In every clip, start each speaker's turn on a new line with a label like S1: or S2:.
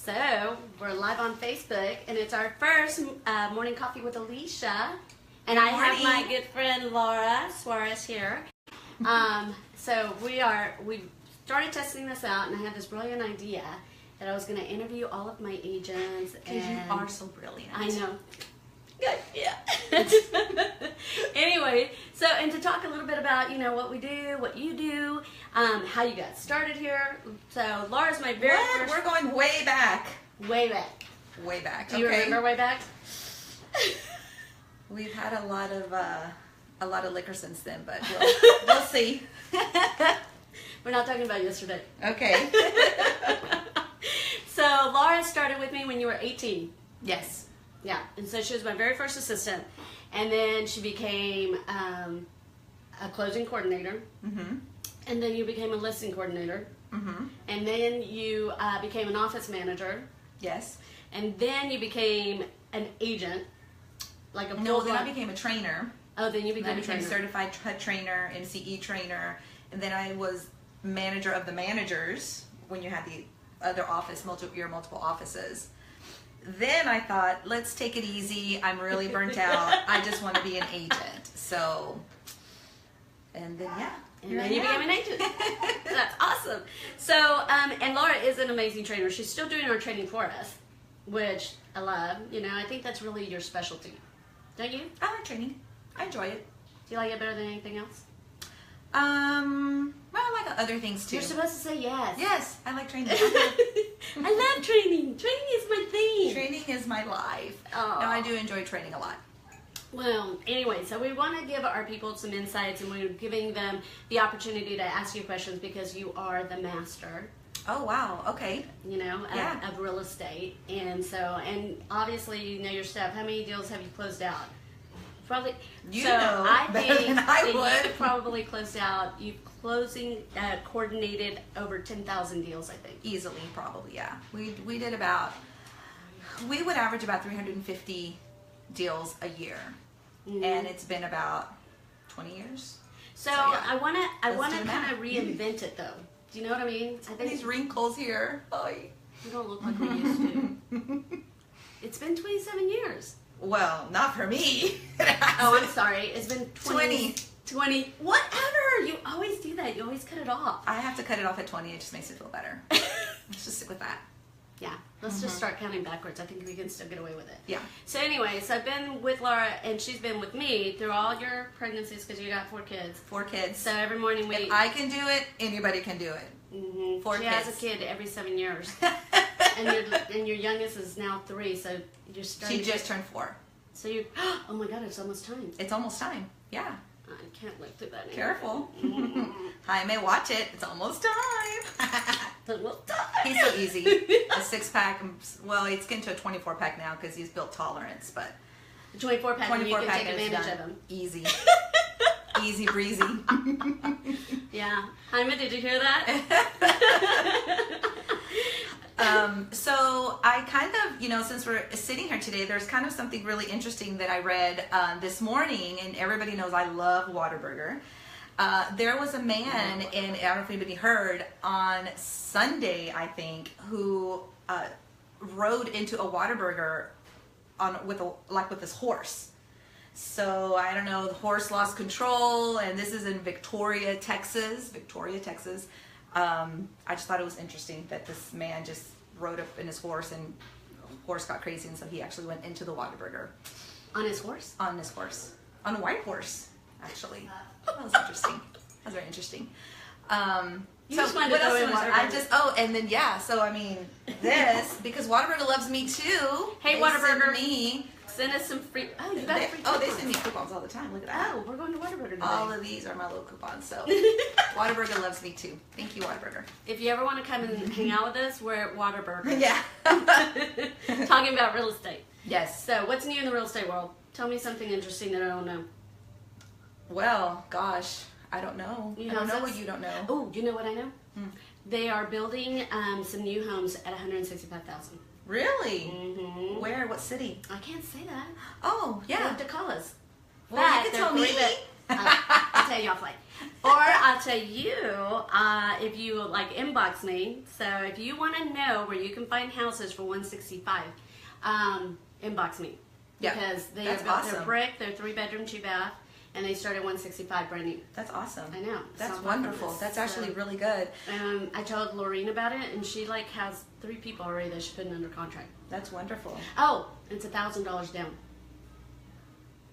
S1: So, we're live on Facebook, and it's our first morning coffee with Alicia. And I have my good friend Laura Suarez here. So we started testing this out, and I had this brilliant idea that I was going to interview all of my agents.
S2: Because you are so brilliant.
S1: I know. Good, yeah. Anyway, so, and to talk a little bit about, what we do, what you do, how you got started here. So, Laura's my very first...
S2: We're going way back.
S1: Way back.
S2: Way back,
S1: Do you remember way back?
S2: We've had a lot of liquor since then, but we'll see.
S1: We're not talking about yesterday.
S2: Okay.
S1: So, Laura started with me when you were 18.
S2: Yes.
S1: Yeah, and so she was my very first assistant, and then she became a closing coordinator, and then you became a listing coordinator, and then you became an office manager.
S2: Yes.
S1: And then you became an agent, like a
S2: No, then I became a trainer.
S1: Oh, then you became a trainer.
S2: Certified trainer, MCE trainer, and then I was manager of the managers when you had the other office, multiple offices. Then I thought, let's take it easy. I'm really burnt out. I just want to be an agent. So, and then
S1: And then you became an agent. That's awesome. So, and Laura is an amazing trainer. She's still doing our training for us, which I love. I think that's really your specialty. Don't you?
S2: I like training. I enjoy it.
S1: Do you like it better than anything else?
S2: Well, I like other things too.
S1: You're supposed to say yes.
S2: Yes, I like training.
S1: I love training. Training is my thing.
S2: Training is my life.
S1: Oh.
S2: No, I do enjoy training a lot.
S1: Well, anyway, so we want to give our people some insights, and we're giving them the opportunity to ask you questions because you are the master.
S2: Oh, wow. Okay.
S1: Of real estate. And so, and obviously you know your stuff. How many deals have you closed out? Probably.
S2: I think
S1: you've probably closed out. You've coordinated over 10,000 deals, I think.
S2: Easily, probably, yeah. We would average about 350 deals a year, and it's been about 20 years.
S1: So yeah. I want to kind of reinvent it, though. Do you know what I mean? I think
S2: these wrinkles here. Oh,
S1: we don't look like we used to. It's been 27 years.
S2: Well, not for me.
S1: Oh, I'm sorry. It's been 20. Whatever. You always do that. You always cut it off.
S2: I have to cut it off at 20. It just makes it feel better. Let's just stick with that.
S1: Yeah. Let's just start counting backwards. I think we can still get away with it.
S2: Yeah.
S1: So anyway, so I've been with Laura, and she's been with me through all your pregnancies because you got 4 kids.
S2: 4 kids.
S1: So every morning we...
S2: If I can do it, anybody can do it. 4
S1: she
S2: kids.
S1: has a kid every 7 years. and your youngest is now 3, so you're starting...
S2: She just turned 4.
S1: So you... Oh my God, it's almost time.
S2: It's almost time. Yeah.
S1: I can't live through that anymore.
S2: Careful. Jaime, watch it. It's almost time. He's so easy. A 6-pack. Well, it's getting to a 24-pack now because he's built tolerance, but...
S1: A 24-pack, and you can take advantage of him.
S2: Easy. Easy breezy.
S1: Yeah. Jaime, did you hear that?
S2: So I kind of, since we're sitting here today, there's kind of something really interesting that I read this morning, and everybody knows I love Whataburger. There was a man, and I don't know if anybody heard, on Sunday, I think, who rode into a Whataburger with this horse. So I don't know, the horse lost control, and this is in Victoria, Texas. I just thought it was interesting that this man just rode up in his horse, and the horse got crazy, and so he actually went into the Whataburger.
S1: On his horse?
S2: On his horse. On a white horse, actually. That was interesting. That was very interesting.
S1: You just wanted to throw in Whataburger.
S2: And then, so I mean, this, because Whataburger loves me too.
S1: Hey,
S2: they
S1: Whataburger. Send us some free... Oh, you got free coupons.
S2: They send me coupons all the time. Look at that.
S1: Oh, we're going to Whataburger today.
S2: All of these are my little coupons. So Whataburger loves me too. Thank you, Whataburger.
S1: If you ever want to come and hang out with us, we're at Whataburger.
S2: Yeah.
S1: Talking about real estate.
S2: Yes.
S1: So what's new in the real estate world? Tell me something interesting that I don't know.
S2: Well, gosh, I don't know. I don't know what you don't know.
S1: Oh, you know what I know? They are building some new homes at $165,000.
S2: Really? Where? What city?
S1: I can't say that.
S2: Oh, yeah.
S1: You have to call us.
S2: Well, you can tell me.
S1: I'll tell you offline. Or I'll tell you if you like inbox me. So if you want to know where you can find houses for $165, inbox me.
S2: Yeah,
S1: because
S2: that's
S1: built,
S2: awesome.
S1: They're brick, they're 3-bedroom, 2-bath, and they start at $165 brand new.
S2: That's awesome.
S1: I know.
S2: That's wonderful. That's actually really good.
S1: I told Lorene about it, and she like has 3 people already that she's putting under contract.
S2: That's wonderful.
S1: Oh, it's $1,000 down.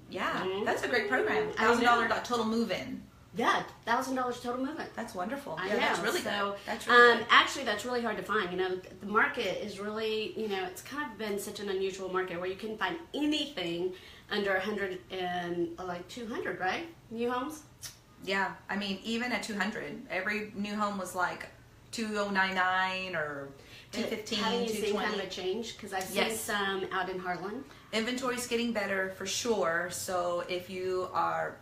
S2: Yeah, that's a great program. $1,000 total move-in.
S1: Yeah, $1,000 total movement.
S2: That's wonderful.
S1: I
S2: yeah,
S1: know.
S2: that's really
S1: so,
S2: good. That's really good.
S1: Actually, that's really hard to find. You know, the market is really, you know, it's kind of been such an unusual market where you can find anything under 100 and like 200, right? New homes.
S2: Yeah, I mean, even at 200, every new home was like 2099 or 215,
S1: Having you seen
S2: 220.
S1: kind of a change? Because I've seen some out in Heartland.
S2: Inventory's getting better for sure. So if you are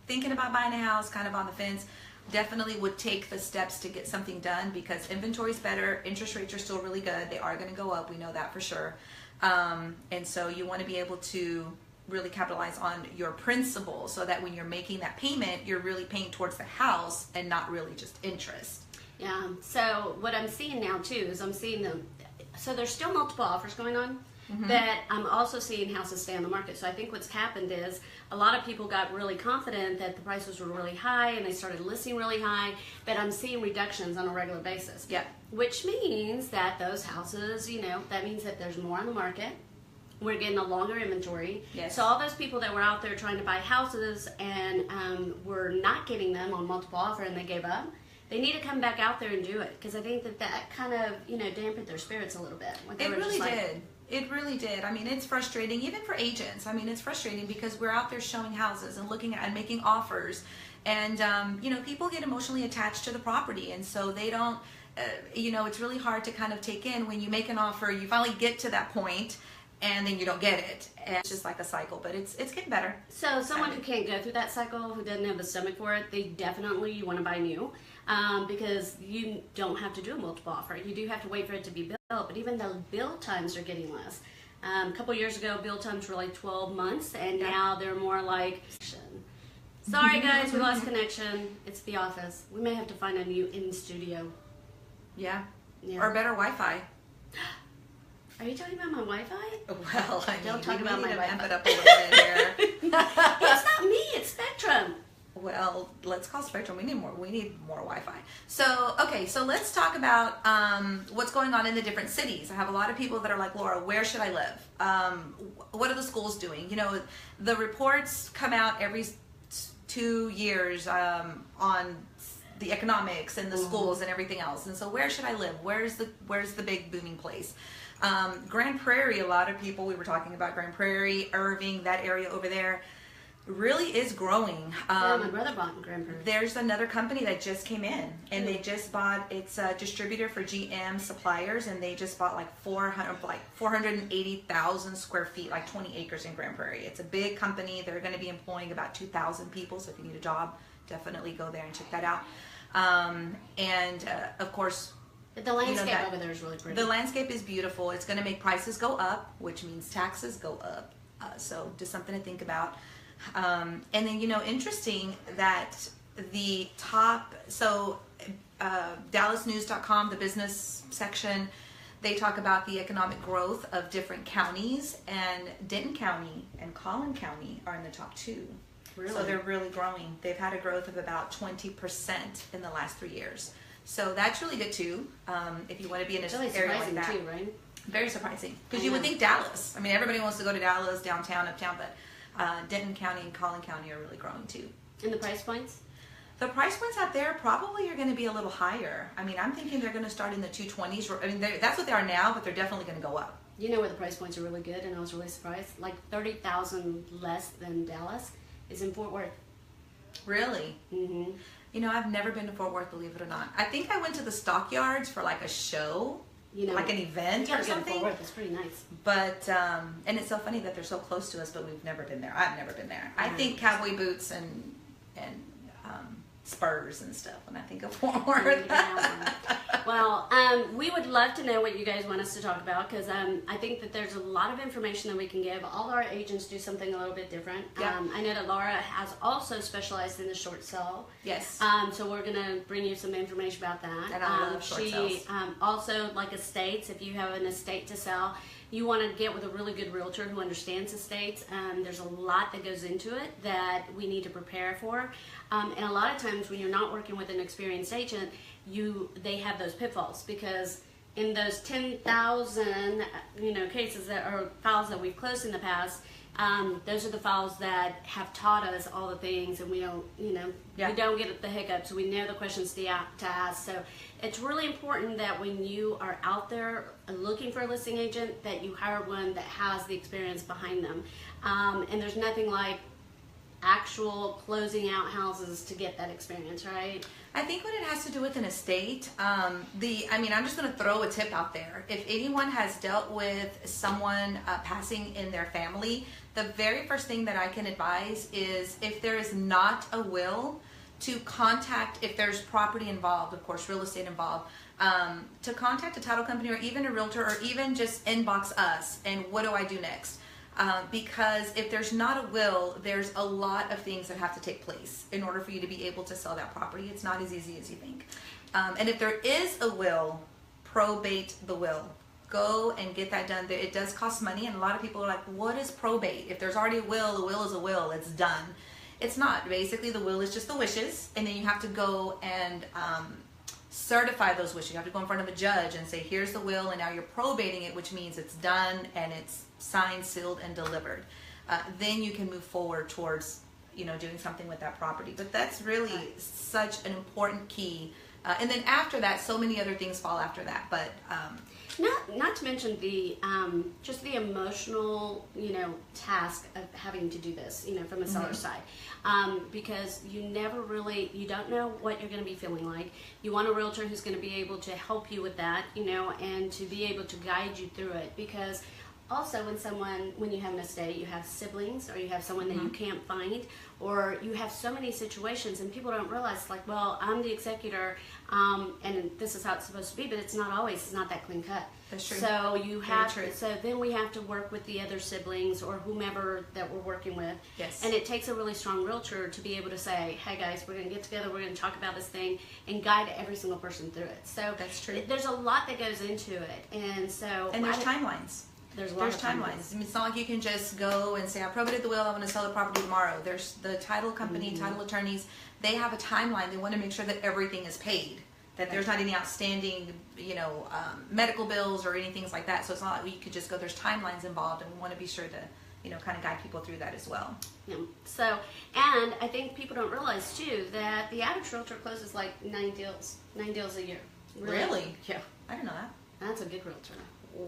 S2: thinking about buying a house, kind of on the fence, definitely would take the steps to get something done because inventory's better. Interest rates are still really good. They are going to go up. We know that for sure. And so you want to be able to really capitalize on your principal so that when you're making that payment, you're really paying towards the house and not really just interest.
S1: Yeah. So what I'm seeing now too is I'm seeing them. So there's still multiple offers going on. But I'm also seeing houses stay on the market. So I think what's happened is a lot of people got really confident that the prices were really high and they started listing really high, but I'm seeing reductions on a regular basis.
S2: Yeah.
S1: Which means that those houses, you know, that means that there's more on the market. We're getting a longer inventory.
S2: Yes.
S1: So all those people that were out there trying to buy houses and were not getting them on multiple offer and they gave up, they need to come back out there and do it. Because I think that kind of, you know, dampened their spirits a little bit.
S2: It really did. It really did. I mean, it's frustrating, even for agents. I mean, it's frustrating because we're out there showing houses and looking at and making offers. And, you know, people get emotionally attached to the property. And so they don't, you know, it's really hard to kind of take in when you make an offer, you finally get to that point and then you don't get it. And it's just like a cycle, but it's getting better.
S1: So someone who can't go through that cycle, who doesn't have the stomach for it, they definitely, you want to buy new. Because you don't have to do a multiple offer. You do have to wait for it to be built, but even the build times are getting less. A couple years ago, build times were like 12 months, and now they're more like... Sorry guys, we lost connection. It's the office. We may have to find a new in-studio.
S2: Yeah. Or better Wi-Fi.
S1: Are you talking about my Wi-Fi?
S2: Well, I mean,
S1: don't talk about my Wi-Fi.
S2: Amp it up a little bit here.
S1: It's not me, it's Spectrum.
S2: Well, let's call Spectrum. We need more Wi-Fi. So, okay, so let's talk about what's going on in the different cities. I have a lot of people that are like, Laura, where should I live? What are the schools doing? You know, the reports come out every 2 years on the economics and the schools and everything else. And so where should I live? Where's the big booming place? Grand Prairie, a lot of people, we were talking about Grand Prairie, Irving, that area over there, really is growing.
S1: Yeah, my brother bought in Grand Prairie.
S2: There's another company that just came in, and they just bought. It's a distributor for GM suppliers, and they just bought like 480,000 square feet, like 20 acres in Grand Prairie. It's a big company. They're going to be employing about 2,000 people. So if you need a job, definitely go there and check that out. Of course.
S1: But the landscape over there is really pretty.
S2: The landscape is beautiful. It's going to make prices go up, which means taxes go up. So just something to think about. And then, you know, interesting that the top, DallasNews.com, the business section, they talk about the economic growth of different counties, and Denton County and Collin County are in the top 2.
S1: Really?
S2: So they're really growing. They've had a growth of about 20% in the last 3 years. So that's really good too. If you want to be in an area like that.
S1: Too, right?
S2: Very surprising. Because you would think Dallas. I mean, everybody wants to go to Dallas, downtown, uptown, but Denton County and Collin County are really growing too.
S1: And the price points?
S2: The price points out there probably are going to be a little higher. I mean, I'm thinking they're going to start in the 220s. I mean, that's what they are now, but they're definitely going to go up.
S1: You know where the price points are really good, and I was really surprised? Like 30,000 less than Dallas is in Fort Worth.
S2: Really?
S1: Mm-hmm.
S2: You know, I've never been to Fort Worth, believe it or not. I think I went to the Stockyards for like a show. You know, like an event or something.
S1: Fort Worth. It's pretty nice.
S2: But and it's so funny that they're so close to us, but we've never been there. I've never been there. I think cowboy boots and spurs and stuff when I think of Fort Worth.
S1: Well, we would love to know what you guys want us to talk about, because I think that there's a lot of information that we can give. All our agents do something a little bit different.
S2: Yeah.
S1: I know that Laura has also specialized in the short sale.
S2: Yes.
S1: So we're going to bring you some information about that.
S2: And I love short sales.
S1: She also, like estates, if you have an estate to sell, you want to get with a really good realtor who understands estates. There's a lot that goes into it that we need to prepare for. And a lot of times when you're not working with an experienced agent, they have those pitfalls, because in those 10,000 cases that are files that we've closed in the past, those are the files that have taught us all the things, and we don't we don't get the hiccups. We know the questions to ask. So it's really important that when you are out there looking for a listing agent, that you hire one that has the experience behind them. And there's nothing like actual closing out houses to get that experience, right?
S2: I think when it has to do with an estate, I'm just going to throw a tip out there. If anyone has dealt with someone passing in their family, the very first thing that I can advise is, if there is not a will, to contact, if there's property involved, of course, real estate involved, to contact a title company or even a realtor, or even just inbox us and what do I do next? Because if there's not a will, there's a lot of things that have to take place in order for you to be able to sell that property. It's not as easy as you think. And if there is a will, probate the will. Go and get that done. It does cost money, and a lot of people are like, what is probate? If there's already a will is a will, it's done. It's not. Basically, the will is just the wishes, and then you have to go and certify those wishes. You have to go in front of a judge and say, here's the will, and now you're probating it, which means it's done and it's signed, sealed, and delivered. Then you can move forward towards doing something with that property. But that's really such an important key. And then after that, so many other things fall after that. But
S1: not to mention the just the emotional task of having to do this from the seller's side, because you don't know what you're going to be feeling like. You want a realtor who's going to be able to help you with that, and to be able to guide you through it. Because also when you have an estate, you have siblings, or you have someone that you can't find, or you have so many situations, and people don't realize, like, well, I'm the executor, and this is how it's supposed to be, but it's not always. It's not that clean cut.
S2: That's true.
S1: So so then we have to work with the other siblings or whomever that we're working with.
S2: Yes.
S1: And it takes a really strong realtor to be able to say, hey guys, we're going to get together, we're going to talk about this thing, and guide every single person through it. So
S2: that's true.
S1: There's a lot that goes into it, and
S2: there's timelines.
S1: There's timelines.
S2: I mean, it's not like you can just go and say, I probated the will, I want to sell the property tomorrow. There's the title company, title attorneys, they have a timeline. They want to make sure that everything is paid, that there's not any outstanding, medical bills or anything like that. So it's not like you could just go, there's timelines involved, and we want to be sure to, kind of guide people through that as well.
S1: Yeah. So, and I think people don't realize too that the average realtor closes like 9 deals a year.
S2: Really?
S1: Yeah.
S2: I didn't know that.
S1: That's a good realtor.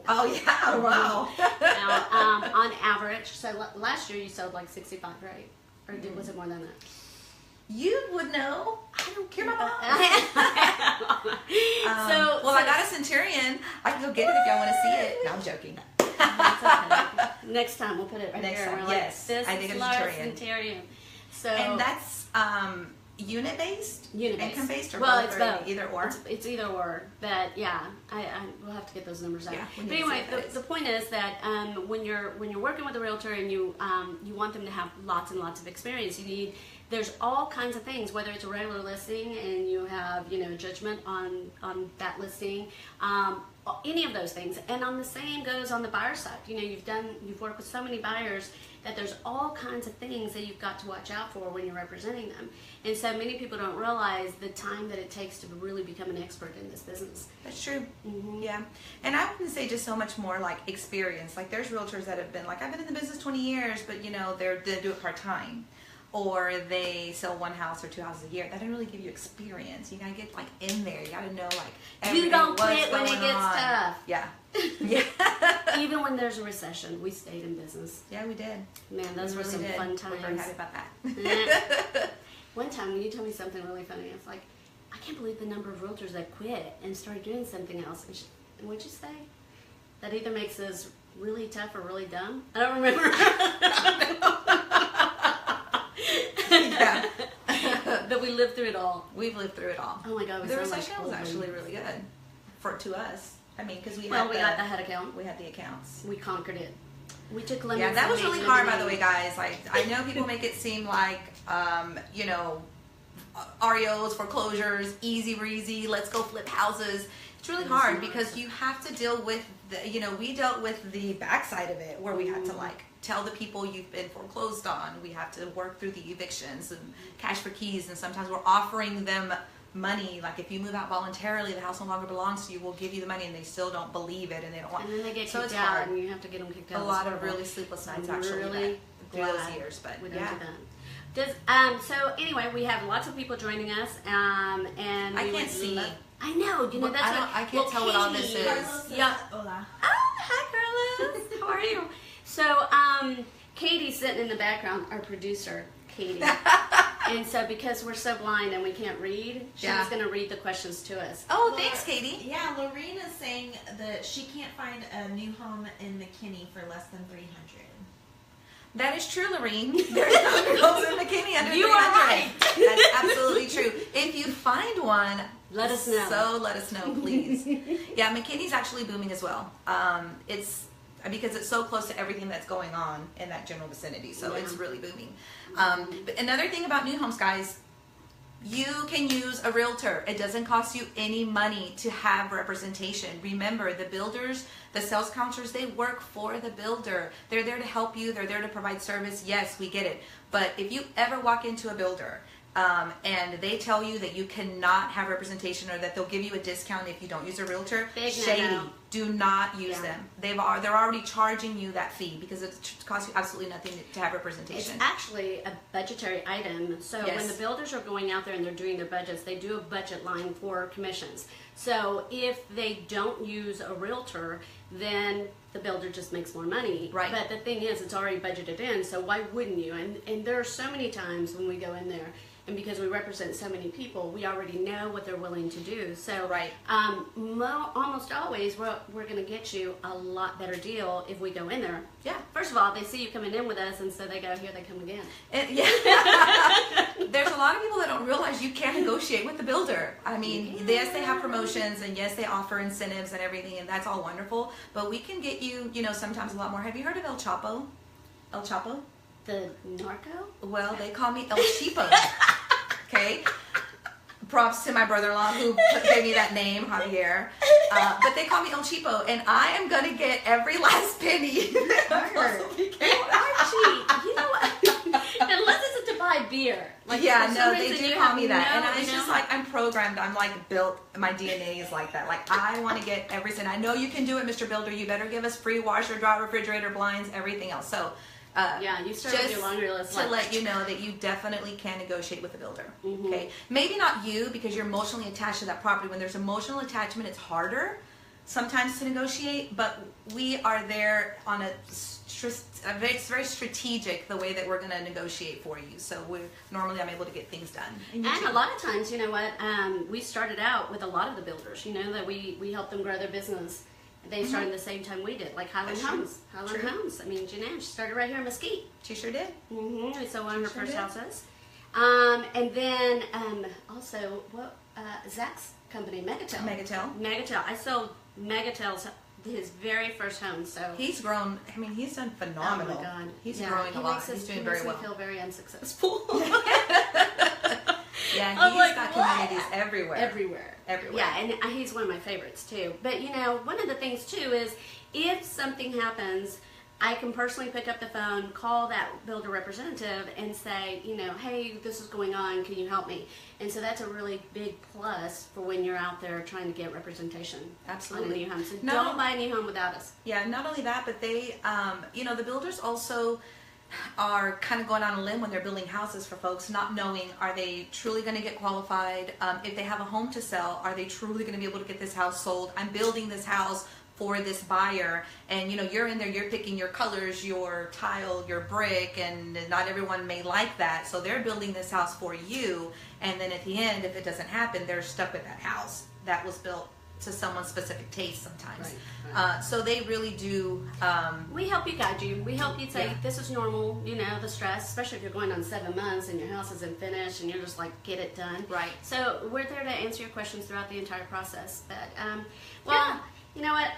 S2: Oh yeah! Wow.
S1: Now, on average, so last year you sold like 65, right? Or was it more than that?
S2: You would know. I don't care about I got a Centurion. I can go get it if y'all want to see it. No, I'm joking.
S1: That's okay. Next time we'll put it right
S2: Next
S1: here.
S2: time,
S1: We're
S2: yes.
S1: Like, this
S2: I think
S1: is
S2: it's
S1: Laura's
S2: Centurion.
S1: So,
S2: and that's unit-based?
S1: Unit-based.
S2: Income-based, or
S1: well,
S2: both,
S1: it's
S2: or
S1: both.
S2: either or?
S1: It's either or. But yeah, I we'll have to get those numbers out.
S2: Yeah,
S1: but anyway, the point is that when you're working with a realtor and you want them to have lots and lots of experience, there's all kinds of things, whether it's a regular listing and you have judgment on that listing, any of those things. And on the same goes on the buyer side. You've worked with so many buyers that there's all kinds of things that you've got to watch out for when you're representing them. And so many people don't realize the time that it takes to really become an expert in this business.
S2: That's true. Yeah. And I wouldn't say just so much more like experience. Like there's realtors that have been like, I've been in the business 20 years, but they do it part-time. Or they sell one house or two houses a year. That doesn't really give you experience. You gotta get like in there. You gotta know like everything.
S1: You don't quit when it gets
S2: on.
S1: tough.
S2: Yeah. Yeah.
S1: Even when there's a recession, we stayed in business.
S2: Yeah, we did.
S1: Man, those were some fun times.
S2: We're very happy about that.
S1: One time when you told me something really funny, I was like, I can't believe the number of realtors that quit and started doing something else. And what'd you say? That either makes us really tough or really dumb? I don't remember.
S2: Yeah.
S1: we lived through it all.
S2: We've lived through it all.
S1: Oh my God,
S2: the recession was actually really good to us. I mean, because we
S1: got the head account.
S2: We had the accounts.
S1: We conquered it. We took lemons.
S2: Yeah, that was really hard, by the way, guys. Like, I know people make it seem like, you know, REOs, foreclosures, easy breezy, let's go flip houses. It's really hard because you have to deal with the, you know, we dealt with the backside of it where we had to like tell the people you've been foreclosed on. We have to work through the evictions and cash for keys, and sometimes we're offering them money, like if you move out voluntarily, the house no longer belongs to you, we'll give you the money, and they still don't believe it, and they don't want.
S1: And then they get
S2: so
S1: kicked
S2: it's
S1: out,
S2: hard.
S1: and you have to get them kicked out.
S2: A lot of really sleepless nights actually
S1: really
S2: through those years, but
S1: we don't do that. So anyway, we have lots of people joining us, and
S2: I can't see.
S1: I know, you know
S2: well, I can't tell what all this is.
S1: Yeah. Hola. Oh, hi, Carlos. How are you? So, Katie's sitting in the background, our producer, Katie. And so because we're so blind and we can't read, she's going to read the questions to us.
S2: Oh, thanks, Katie.
S3: Yeah, Lorene is saying that she can't find a new home in McKinney for less than $300.
S2: That is true, Lorene. There's no homes in McKinney under $300.
S1: You are right.
S2: That's absolutely true. If you find one,
S1: let us know.
S2: So let us know, please. Yeah, McKinney's actually booming as well. It's because it's so close to everything that's going on in that general vicinity, so it's really booming. But another thing about new homes, guys, you can use a realtor. It doesn't cost you any money to have representation. Remember, the builders, the sales counselors, they work for the builder. They're there to help you. They're there to provide service. Yes, we get it. But if you ever walk into a builder and they tell you that you cannot have representation, or that they'll give you a discount if you don't use a realtor, shady.
S1: No.
S2: Do not use them. They're already charging you that fee because it costs you absolutely nothing to have representation.
S1: It's actually a budgetary item. So when the builders are going out there and they're doing their budgets, they do a budget line for commissions. So if they don't use a realtor, then the builder just makes more money.
S2: Right.
S1: But the thing is, it's already budgeted in, so why wouldn't you? And there are so many times when we go in there, and because we represent so many people, we already know what they're willing to do. So almost always, we're going to get you a lot better deal if we go in there.
S2: Yeah.
S1: First of all, they see you coming in with us, and so they go, here they come again.
S2: There's a lot of people that don't realize you can negotiate with the builder. I mean, yes, they have promotions, and yes, they offer incentives and everything, and that's all wonderful. But we can get you, you know, sometimes a lot more. Have you heard of El Chapo? El Chapo?
S1: The narco?
S2: Well, they call me El Cheapo. Okay? Props to my brother-in-law who gave me that name, Javier. But they call me El Cheapo, and I am going to get every last penny that I possibly can.
S1: Archie, you know what? Unless it's to buy beer.
S2: Like, yeah, no, they do call me that. And it's just like, I'm programmed. I'm like built, my DNA is like that. Like, I want to get every cent. I know you can do it, Mr. Builder. You better give us free washer, dryer, refrigerator, blinds, everything else. So,
S1: you start with your laundry list.
S2: To let you know that you definitely can negotiate with the builder. Okay, maybe not you because you're emotionally attached to that property. When there's emotional attachment, it's harder sometimes to negotiate. But we are there on it's very strategic the way that we're going to negotiate for you. So normally I'm able to get things done.
S1: And a lot of times, you know what? We started out with a lot of the builders. You know that we helped them grow their business. They started the same time we did, like Highland Homes. Highland Homes. I mean, Janelle, she started right here in Mesquite.
S2: She sure did.
S1: We sold one of her first houses. And then also, Zach's company, Megatel. I sold Megatel's his very first home. So
S2: he's grown. I mean, he's done phenomenal.
S1: Oh my God,
S2: he's growing a lot. He's doing very well.
S1: He feel very unsuccessful.
S2: Yeah, he's got communities everywhere.
S1: Yeah, and he's one of my favorites too. But you know, one of the things too is if something happens, I can personally pick up the phone, call that builder representative, and say, you know, hey, this is going on. Can you help me? And so that's a really big plus for when you're out there trying to get representation.
S2: Absolutely.
S1: On a new home. So don't buy a new home without us.
S2: Yeah, not only that, but they, you know, the builders also are kind of going on a limb when they're building houses for folks, not knowing, are they truly going to get qualified? If they have a home to sell, are they truly going to be able to get this house sold? I'm building this house for this buyer, and you know, you're in there, you're picking your colors, your tile, your brick, and not everyone may like that, so they're building this house for you, and then at the end, if it doesn't happen, they're stuck with that house that was built to someone's specific taste sometimes.
S1: Right.
S2: So they really do.
S1: We help you, guide you. We help you say,
S2: Yeah.
S1: this is normal, you know, the stress, especially if you're going on 7 months and your house isn't finished and you're just like, get it done.
S2: Right.
S1: So we're there to answer your questions throughout the entire process. But, well,
S2: Yeah.
S1: you know what?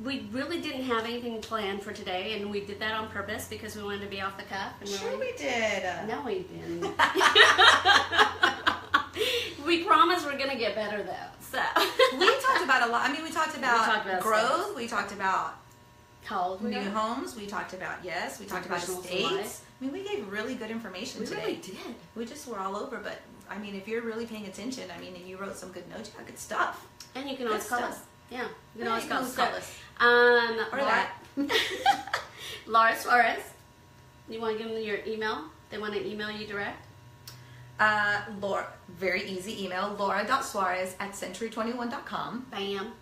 S1: We really didn't have anything planned for today, and we did that on purpose because we wanted to be off the cuff. And
S2: Sure we did.
S1: No, we didn't. We promise we're going to get better, though. So
S2: We talked about a lot. I mean, we talked about growth.
S1: sales.
S2: We talked about
S1: How old we
S2: new
S1: are?
S2: homes. We talked about, we talked about
S1: Personal
S2: estates.
S1: life.
S2: I mean, we gave really good information
S1: We
S2: today.
S1: really did.
S2: We just were all over, but I mean, if you're really paying attention, I mean, and you wrote some good notes, you got good stuff.
S1: And you can always
S2: Good
S1: call
S2: stuff.
S1: us. Yeah, you can
S2: Yeah,
S1: always
S2: you
S1: call
S2: can
S1: us.
S2: always call
S1: So,
S2: Or
S1: Laura,
S2: that.
S1: Laura Suarez. You want to give them your email? They want to email you direct?
S2: Laura, very easy email, laura.suarez@century21.com
S1: Bam.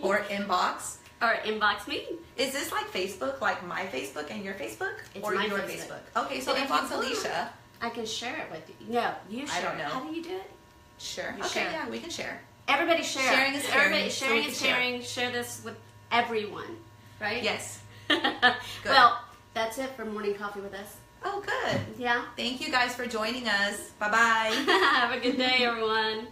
S2: or inbox.
S1: Or inbox me.
S2: Is this like Facebook, like my Facebook and your Facebook?
S1: It's
S2: or
S1: my
S2: your
S1: Facebook.
S2: Okay, so
S1: And if
S2: inbox
S1: you want,
S2: Alicia.
S1: I can share it with you. No, you share
S2: I don't
S1: it.
S2: know.
S1: How do you do it?
S2: Sure.
S1: You
S2: Okay,
S1: share.
S2: yeah, we can share.
S1: Everybody share.
S2: Sharing is caring,
S1: Everybody
S2: so
S1: sharing
S2: we
S1: is
S2: can share.
S1: caring. Share this with everyone. Right?
S2: Yes.
S1: Well, that's it for Morning Coffee with us.
S2: Oh, good.
S1: Yeah.
S2: Thank you guys for joining us. Bye-bye.
S1: Have a good day, everyone.